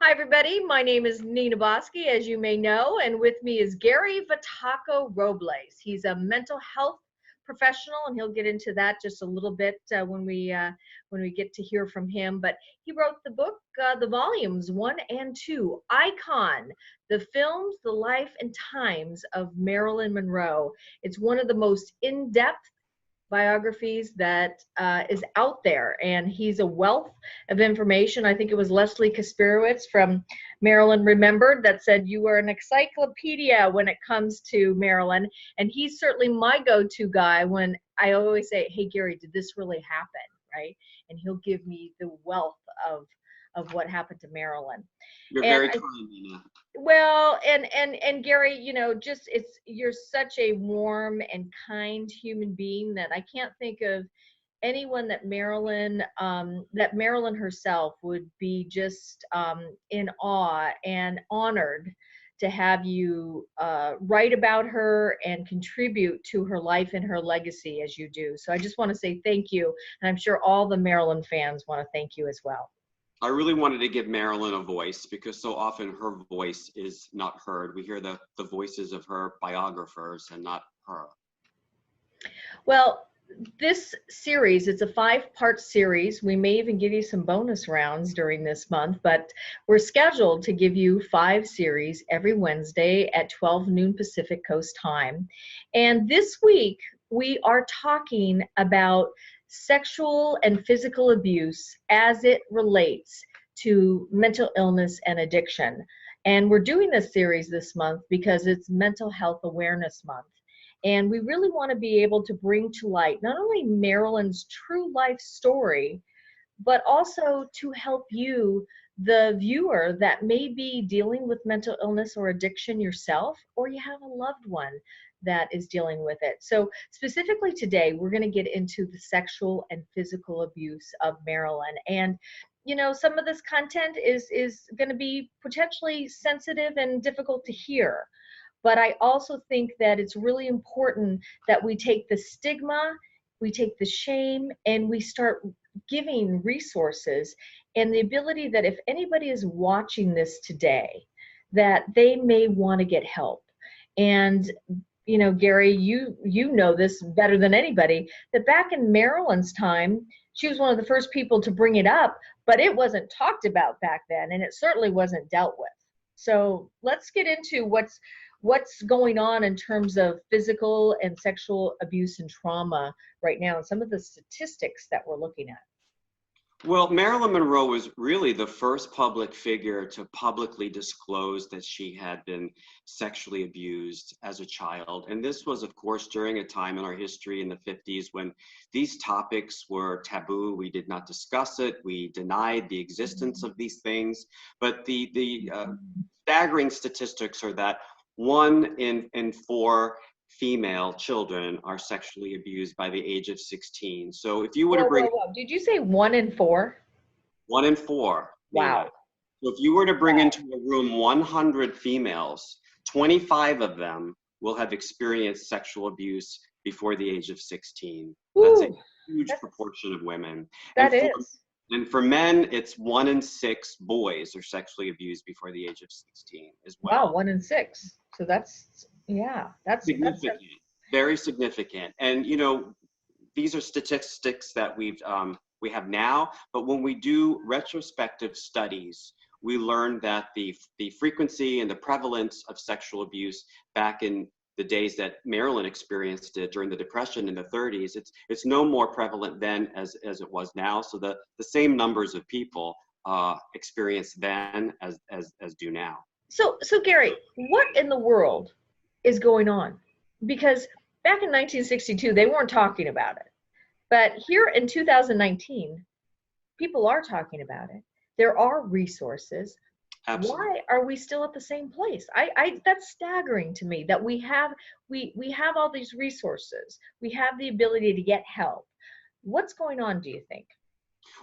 Hi, everybody. My name is Nina Bosky, as you may know, and with me is Gary Vataco Robles. He's a mental health professional, and he'll get into that just a little bit when we get to hear from him. But he wrote the book, the volumes 1 and 2, Icon: The Films, the Life, and Times of Marilyn Monroe. It's one of the most in-depth biographies that is out there, and he's a wealth of information. I think it was Leslie Kaspirowicz from Marilyn Remembered that said you are an encyclopedia when it comes to Marilyn, and he's certainly my go-to guy when I always say, hey Gary, did this really happen, right? And he'll give me the wealth of what happened to Marilyn. You're And very kind, Nina. well, and Gary, you know, just you're such a warm and kind human being that I can't think of anyone that Marilyn herself would be just in awe and honored to have you write about her and contribute to her life and her legacy as you do. So I just want to say thank you, and I'm sure all the Marilyn fans want to thank you as well. I really wanted to give Marilyn a voice because so often her voice is not heard. We hear the voices of her biographers and not her. Well, this series, it's a 5-part series. We may even give you some bonus rounds during this month, but we're scheduled to give you 5 series every Wednesday at 12 noon Pacific Coast time. And this week, we are talking about sexual and physical abuse as it relates to mental illness and addiction. And we're doing this series this month because it's Mental Health Awareness Month. And we really want to be able to bring to light not only Marilyn's true life story, but also to help you, the viewer that may be dealing with mental illness or addiction yourself, or you have a loved one that is dealing with it. So specifically today, we're going to get into the sexual and physical abuse of Marilyn. And you know, some of this content is going to be potentially sensitive and difficult to hear. But I also think that it's really important that we take the stigma, we take the shame, and we start giving resources and the ability that if anybody is watching this today, that they may want to get help. And you know, Gary, you know this better than anybody, that back in Marilyn's time, she was one of the first people to bring it up, but it wasn't talked about back then, and it certainly wasn't dealt with. So let's get into what's going on in terms of physical and sexual abuse and trauma right now, and some of the statistics that we're looking at. Well, Marilyn Monroe was really the first public figure to publicly disclose that she had been sexually abused as a child. And this was, of course, during a time in our history in the 50s when these topics were taboo. We did not discuss it. We denied the existence of these things. But the staggering statistics are that 1 in 4 female children are sexually abused by the age of 16. So if you were to bring... Whoa. Did you say 1 in 4? 1 in 4. Wow. Yeah. So if you were to bring into a room 100 females, 25 of them will have experienced sexual abuse before the age of 16. Ooh, that's a huge proportion of women. And for men, it's 1 in 6 boys are sexually abused before the age of 16 as well. Wow, 1 in 6. So that's, yeah, that's significant, very significant. And you know, these are statistics that we have now, but when we do retrospective studies, we learn that the frequency and the prevalence of sexual abuse back in the days that Marilyn experienced it during the Depression in the 30s, it's no more prevalent then as it was now. So the same numbers of people experienced then as do now. So Gary, what in the world is going on? Because back in 1962, they weren't talking about it. But here in 2019, people are talking about it. There are resources. Absolutely. Why are we still at the same place? That's staggering to me that we have all these resources. We have the ability to get help. What's going on, do you think?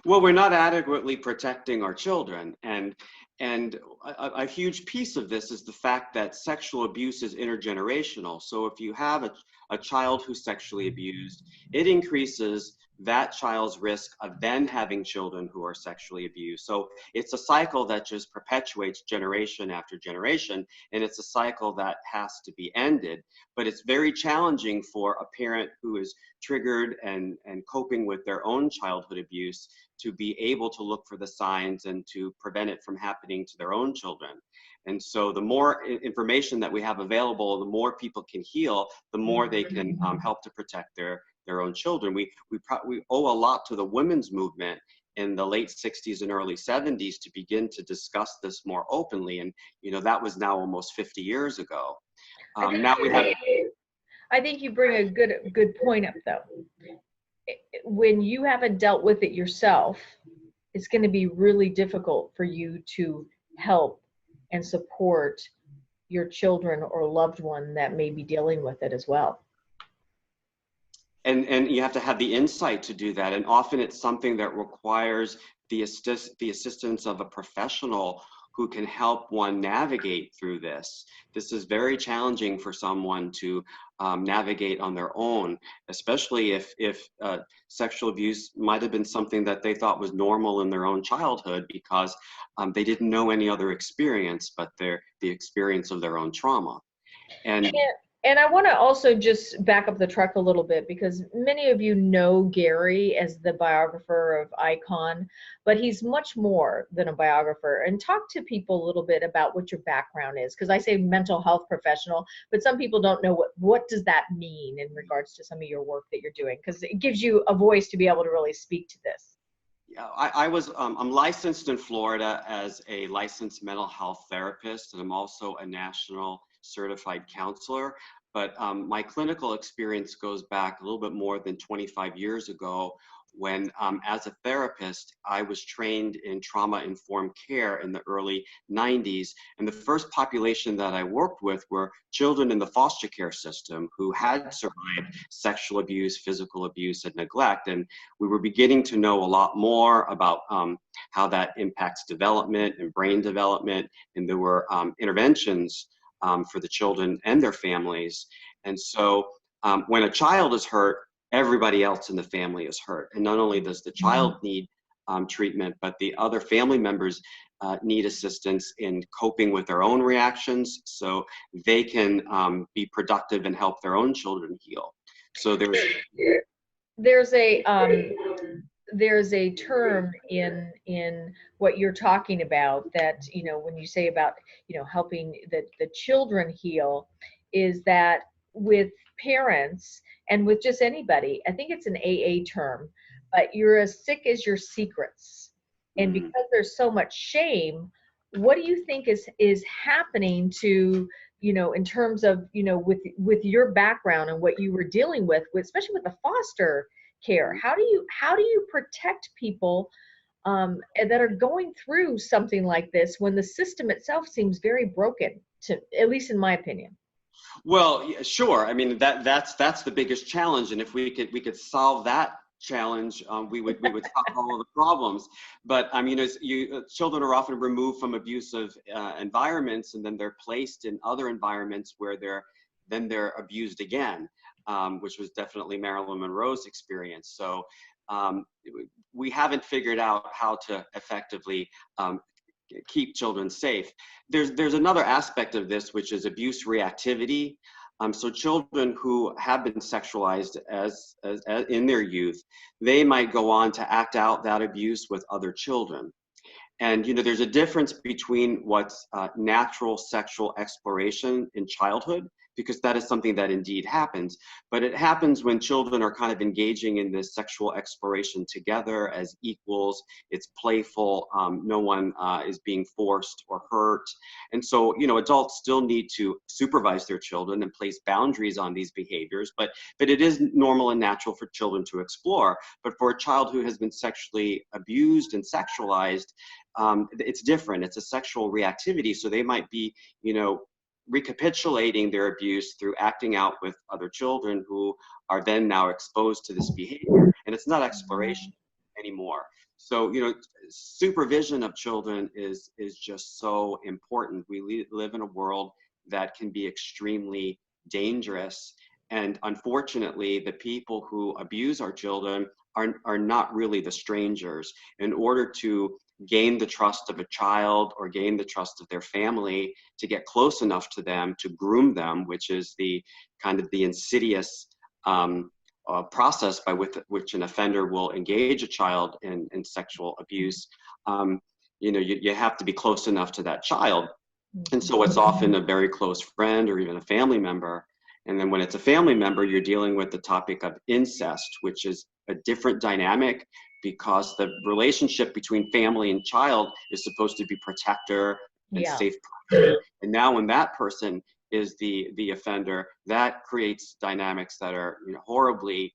Well, we're not adequately protecting our children, and a huge piece of this is the fact that sexual abuse is intergenerational. So if you have a child who's sexually abused, it increases that child's risk of then having children who are sexually abused. So it's a cycle that just perpetuates generation after generation, and it's a cycle that has to be ended. But it's very challenging for a parent who is triggered and coping with their own childhood abuse to be able to look for the signs and to prevent it from happening to their own children. And so the more information that we have available, the more people can heal, the more they can help to protect their own children. We owe a lot to the women's movement in the late 60s and early 70s to begin to discuss this more openly. And, you know, that was now almost 50 years ago. Now we have. I think you bring a good point up, though. When you haven't dealt with it yourself, it's going to be really difficult for you to help and support your children or loved one that may be dealing with it as well. And you have to have the insight to do that. And often it's something that requires the assistance of a professional who can help one navigate through this. This is very challenging for someone to navigate on their own, especially if sexual abuse might have been something that they thought was normal in their own childhood because they didn't know any other experience but the experience of their own trauma. And I want to also just back up the truck a little bit, because many of you know Gary as the biographer of Icon, but he's much more than a biographer. And talk to people a little bit about what your background is, because I say mental health professional, but some people don't know what does that mean in regards to some of your work that you're doing, because it gives you a voice to be able to really speak to this. Yeah, I'm licensed in Florida as a licensed mental health therapist, and I'm also a national certified counselor. But my clinical experience goes back a little bit more than 25 years ago when, as a therapist, I was trained in trauma-informed care in the early 90s. And the first population that I worked with were children in the foster care system who had survived sexual abuse, physical abuse, and neglect. And we were beginning to know a lot more about how that impacts development and brain development. And there were interventions for the children and their families. And so when a child is hurt, everybody else in the family is hurt. And not only does the child need treatment, but the other family members need assistance in coping with their own reactions so they can be productive and help their own children heal. So there's a term in what you're talking about that, you know, when you say about, you know, helping the children heal, is that with parents and with just anybody, I think it's an AA term, but you're as sick as your secrets. And because there's so much shame, what do you think is happening to, you know, in terms of, you know, with your background and what you were dealing with, especially with the foster care? How do you protect people that are going through something like this when the system itself seems very broken, at least in my opinion? Well, yeah, sure. I mean, that's the biggest challenge, and if we could solve that challenge, we would solve all of the problems. But I mean, children are often removed from abusive environments, and then they're placed in other environments where they're abused again, which was definitely Marilyn Monroe's experience. So we haven't figured out how to effectively keep children safe. There's another aspect of this, which is abuse reactivity. So children who have been sexualized as in their youth, they might go on to act out that abuse with other children. And, you know, there's a difference between what's natural sexual exploration in childhood, because that is something that indeed happens. But it happens when children are kind of engaging in this sexual exploration together as equals. It's playful. No one is being forced or hurt. And so, you know, adults still need to supervise their children and place boundaries on these behaviors. But it is normal and natural for children to explore. But for a child who has been sexually abused and sexualized, it's different. It's a sexual reactivity. So they might be, you know, recapitulating their abuse through acting out with other children who are then now exposed to this behavior. And it's not exploration anymore. So, you know, supervision of children is just so important. We live in a world that can be extremely dangerous. And unfortunately, the people who abuse our children are not really the strangers. In order to gain the trust of a child or gain the trust of their family, to get close enough to them, to groom them, which is the kind of the insidious process by which an offender will engage a child in sexual abuse, you have to be close enough to that child. And so it's often a very close friend or even a family member. And then when it's a family member, you're dealing with the topic of incest, which is a different dynamic because the relationship between family and child is supposed to be protector and safe person. And now when that person is the offender, that creates dynamics that are horribly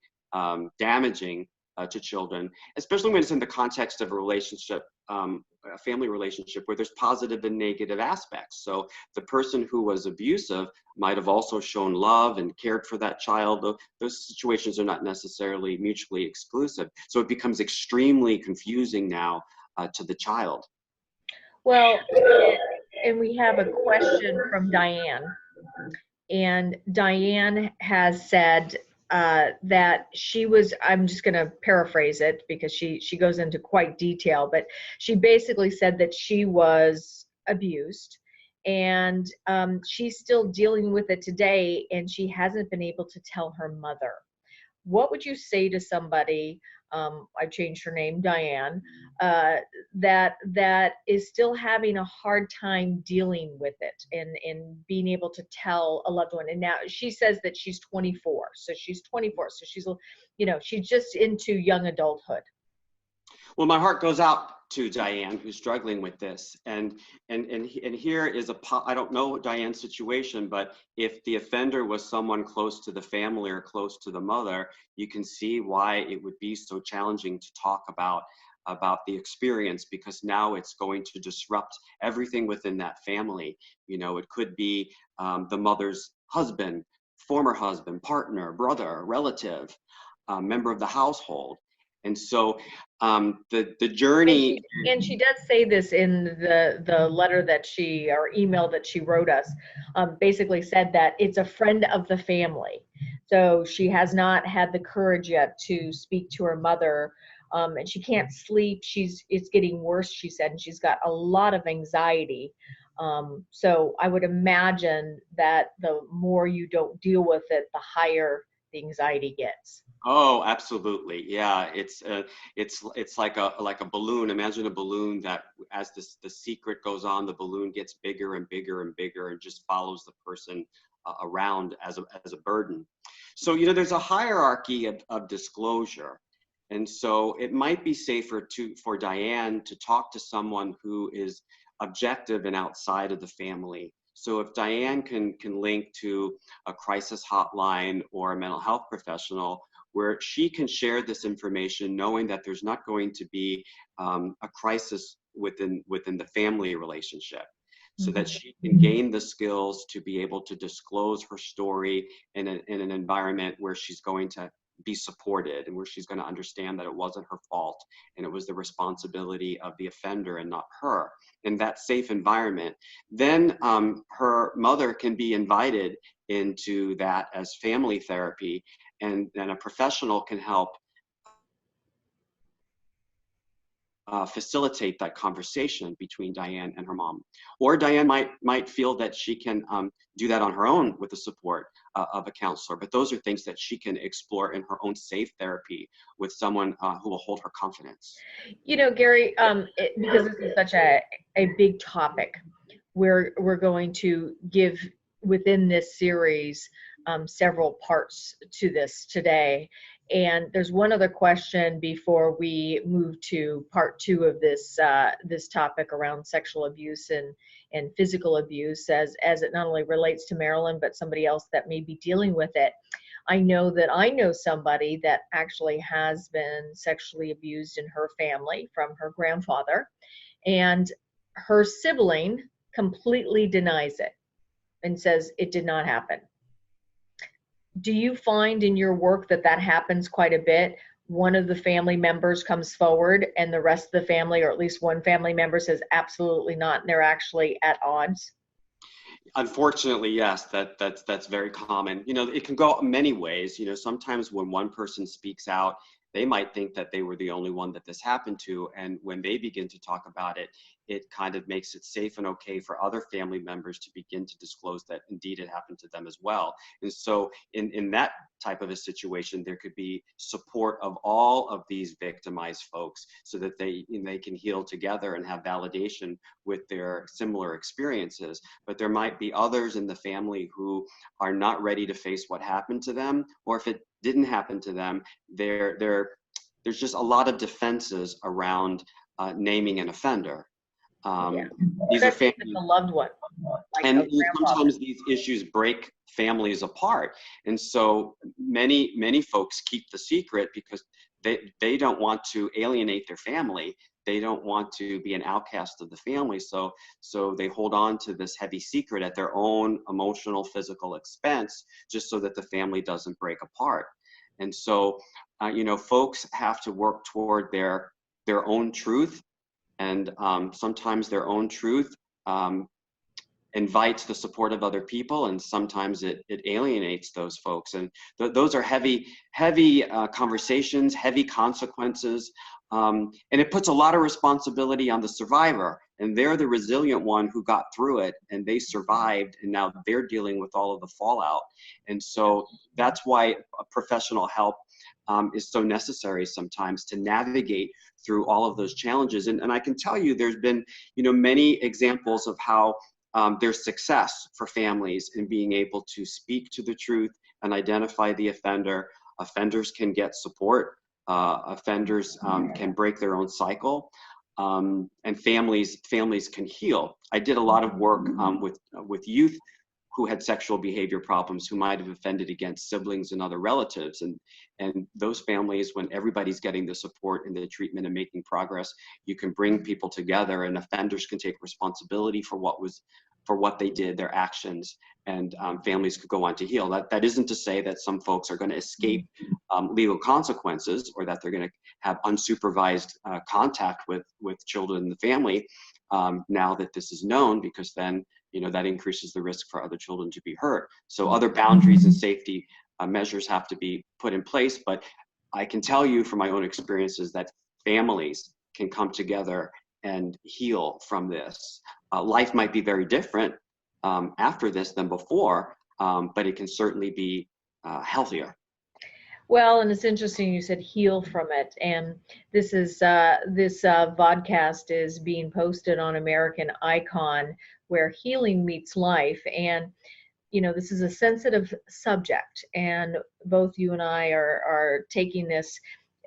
damaging to children, especially when it's in the context of a relationship, a family relationship where there's positive and negative aspects. So the person who was abusive might have also shown love and cared for that child. Those situations are not necessarily mutually exclusive. So it becomes extremely confusing now to the child. Well, and we have a question from Diane. And Diane has said that she was, I'm just going to paraphrase it because she goes into quite detail, but she basically said that she was abused and she's still dealing with it today, and she hasn't been able to tell her mother. What would you say to somebody, I changed her name, Diane, that is still having a hard time dealing with it and being able to tell a loved one? And now she says that she's 24, so she's 24, so she's, she's just into young adulthood. Well, my heart goes out to Diane, who's struggling with this, and here is I don't know Diane's situation, but if the offender was someone close to the family or close to the mother, you can see why it would be so challenging to talk about the experience, because now it's going to disrupt everything within that family. It could be the mother's husband, former husband, partner, brother, relative, member of the household. And so the journey. And she does say this in the letter that or email that she wrote us, basically said that it's a friend of the family. So she has not had the courage yet to speak to her mother, and she can't sleep. It's getting worse, she said, and she's got a lot of anxiety. So I would imagine that the more you don't deal with it, the higher the anxiety gets. Oh, absolutely. Yeah, it's like a balloon. Imagine a balloon that, as the secret goes on, the balloon gets bigger and bigger and bigger and just follows the person around as a burden. So there's a hierarchy of disclosure, and so it might be safer for Diane to talk to someone who is objective and outside of the family. So if Diane can link to a crisis hotline or a mental health professional where she can share this information, knowing that there's not going to be a crisis within the family relationship, so that she can gain the skills to be able to disclose her story in an environment where she's going to be supported and where she's going to understand that it wasn't her fault and it was the responsibility of the offender and not her, in that safe environment. Then her mother can be invited into that as family therapy, and then a professional can help facilitate that conversation between Diane and her mom. Or Diane might feel that she can do that on her own with the support of a counselor. But those are things that she can explore in her own safe therapy with someone who will hold her confidence. Gary, because this is such a big topic, we're going to give within this series several parts to this today. And there's one other question before we move to part 2 of this topic around sexual abuse and physical abuse, as it not only relates to Marilyn, but somebody else that may be dealing with it. I know somebody that actually has been sexually abused in her family from her grandfather, and her sibling completely denies it and says it did not happen. Do you find in your work that happens quite a bit? One of the family members comes forward and the rest of the family, or at least one family member, says absolutely not, and they're actually at odds? Unfortunately, yes, that's very common. You know, it can go many ways. You know, sometimes when one person speaks out, they might think that they were the only one that this happened to, and when they begin to talk about it, it kind of makes it safe and okay for other family members to begin to disclose that indeed it happened to them as well. And so in that type of a situation, there could be support of all of these victimized folks so that they can heal together and have validation with their similar experiences. But there might be others in the family who are not ready to face what happened to them, or if it didn't happen to them, there's just a lot of defenses around naming an offender. Yeah, These are especially families, with a loved one, like a and grandfather. sometimes these issues break families apart. And so many folks keep the secret because they don't want to alienate their family. They don't want to be an outcast of the family. So they hold on to this heavy secret at their own emotional, physical expense, just so that the family doesn't break apart. And so, you know, folks have to work toward their own truth. And sometimes their own truth invites the support of other people, and sometimes it alienates those folks. And those are heavy conversations, heavy consequences, and it puts a lot of responsibility on the survivor. And they're the resilient one who got through it, and they survived, and now they're dealing with all of the fallout. And so that's why professional help is so necessary sometimes to navigate through all of those challenges. And I can tell you, there's been, you know, many examples of how there's success for families in being able to speak to the truth and identify the offender. Offenders can get support. Offenders can break their own cycle, and families can heal. I did a lot of work with youth who had sexual behavior problems, who might have offended against siblings and other relatives. And those families, when everybody's getting the support and the treatment and making progress, you can bring people together, and offenders can take responsibility for what they did, their actions, and families could go on to heal. That isn't to say that some folks are going to escape legal consequences, or that they're going to have unsupervised contact with children in the family now that this is known, because then, you know, that increases the risk for other children to be hurt. So other boundaries and safety measures have to be put in place. But I can tell you from my own experiences that families can come together and heal from this. Life might be very different after this than before, but it can certainly be healthier. Well, and it's interesting you said heal from it, and this is this vodcast is being posted on American Icon, where healing meets life. And you know, this is a sensitive subject, and both you and I are taking this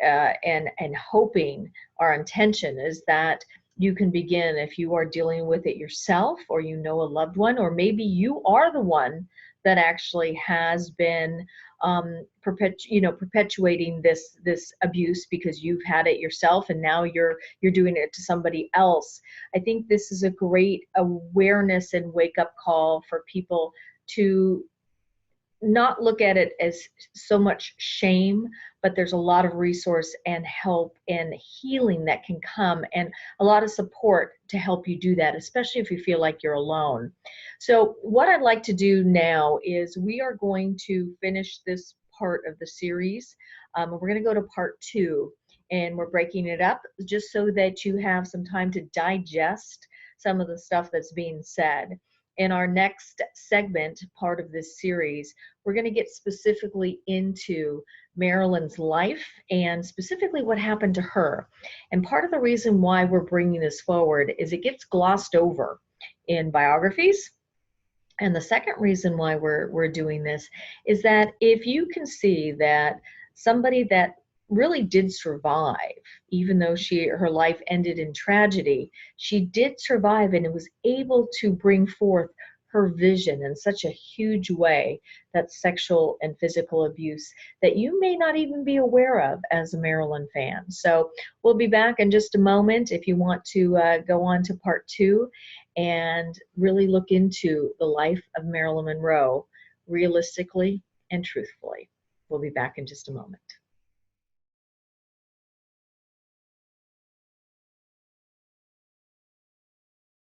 and hoping, our intention is that you can begin, if you are dealing with it yourself, or you know a loved one, or maybe you are the one that actually has been perpetuating this abuse because you've had it yourself, and now you're doing it to somebody else. I think this is a great awareness and wake up call for people to not look at it as so much shame, but there's a lot of resource and help and healing that can come, and a lot of support to help you do that, especially if you feel like you're alone. So what I'd like to do now is we are going to finish this part of the series. We're going to go to part 2, and we're breaking it up just so that you have some time to digest some of the stuff that's being said. In our next segment, part of this series, we're going to get specifically into Marilyn's life and specifically what happened to her. And part of the reason why we're bringing this forward is it gets glossed over in biographies. And the second reason why we're doing this is that if you can see that somebody that really did survive, even though her life ended in tragedy, she did survive and was able to bring forth her vision in such a huge way, that sexual and physical abuse that you may not even be aware of as a Marilyn fan. So we'll be back in just a moment if you want to go on to part 2 and really look into the life of Marilyn Monroe realistically and truthfully. We'll be back in just a moment.